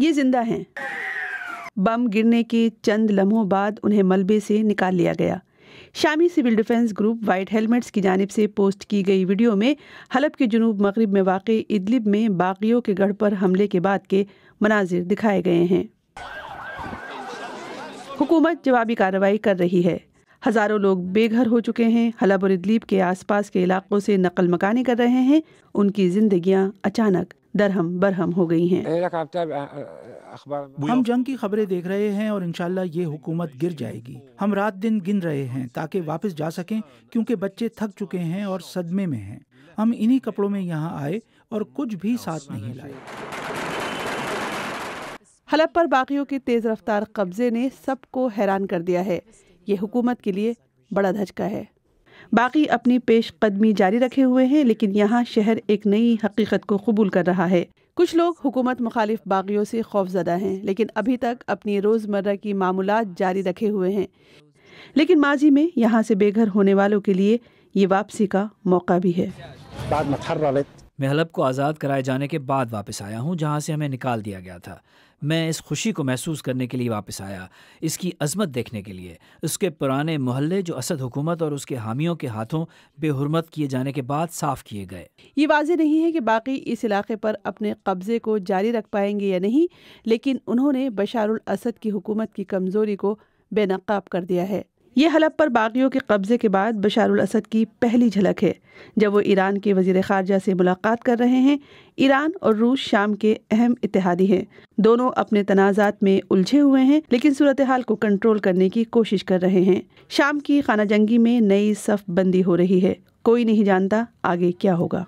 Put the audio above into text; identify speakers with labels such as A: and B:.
A: یہ زندہ ہیں۔ بم گرنے کے چند لمحوں بعد انہیں ملبے سے نکال لیا گیا۔ شامی civil defence group white helmets کی جانب سے پوسٹ کی گئی ویڈیو میں حلب کے جنوب مغرب میں واقع ادلب میں باغیوں کے گڑھ پر حملے کے بعد کے مناظر دکھائے گئے ہیں۔ حکومت جوابی کارروائی کر رہی ہے۔ ہزاروں لوگ بے گھر ہو چکے ہیں، حلب اور ادلب کے آس پاس کے علاقوں سے نقل مکانی کر رہے ہیں، ان کی زندگیاں اچانک درہم برہم ہو گئی ہیں۔
B: ہم جنگ کی خبریں دیکھ رہے ہیں اور انشاءاللہ یہ حکومت گر جائے گی۔ ہم رات دن گن رہے ہیں تاکہ واپس جا سکیں، کیونکہ بچے تھک چکے ہیں اور صدمے میں ہیں۔ ہم انہی کپڑوں میں یہاں آئے اور کچھ بھی ساتھ نہیں لائے۔
A: حلب پر باغیوں کے تیز رفتار قبضے نے سب کو حیران کر دیا ہے۔ یہ حکومت کے لیے بڑا دھچکا ہے۔ باغی اپنی پیش قدمی جاری رکھے ہوئے ہیں، لیکن یہاں شہر ایک نئی حقیقت کو قبول کر رہا ہے۔ کچھ لوگ حکومت مخالف باغیوں سے خوفزدہ ہیں، لیکن ابھی تک اپنی روزمرہ کی معمولات جاری رکھے ہوئے ہیں۔ لیکن ماضی میں یہاں سے بے گھر ہونے والوں کے لیے یہ واپسی کا موقع بھی ہے۔
C: میں حلب کو آزاد کرائے جانے کے بعد واپس آیا ہوں، جہاں سے ہمیں نکال دیا گیا تھا۔ میں اس خوشی کو محسوس کرنے کے لیے واپس آیا، اس کی عظمت دیکھنے کے لیے، اس کے پرانے محلے جو اسد حکومت اور اس کے حامیوں کے ہاتھوں بے حرمت کیے جانے کے بعد صاف کیے گئے۔
A: یہ واضح نہیں ہے کہ باقی اس علاقے پر اپنے قبضے کو جاری رکھ پائیں گے یا نہیں، لیکن انہوں نے بشار الاسد کی حکومت کی کمزوری کو بے نقاب کر دیا ہے۔ یہ حلب پر باغیوں کے قبضے کے بعد بشار الاسد کی پہلی جھلک ہے، جب وہ ایران کے وزیر خارجہ سے ملاقات کر رہے ہیں۔ ایران اور روس شام کے اہم اتحادی ہیں، دونوں اپنے تنازعات میں الجھے ہوئے ہیں، لیکن صورتحال کو کنٹرول کرنے کی کوشش کر رہے ہیں۔ شام کی خانہ جنگی میں نئی صف بندی ہو رہی ہے، کوئی نہیں جانتا آگے کیا ہوگا۔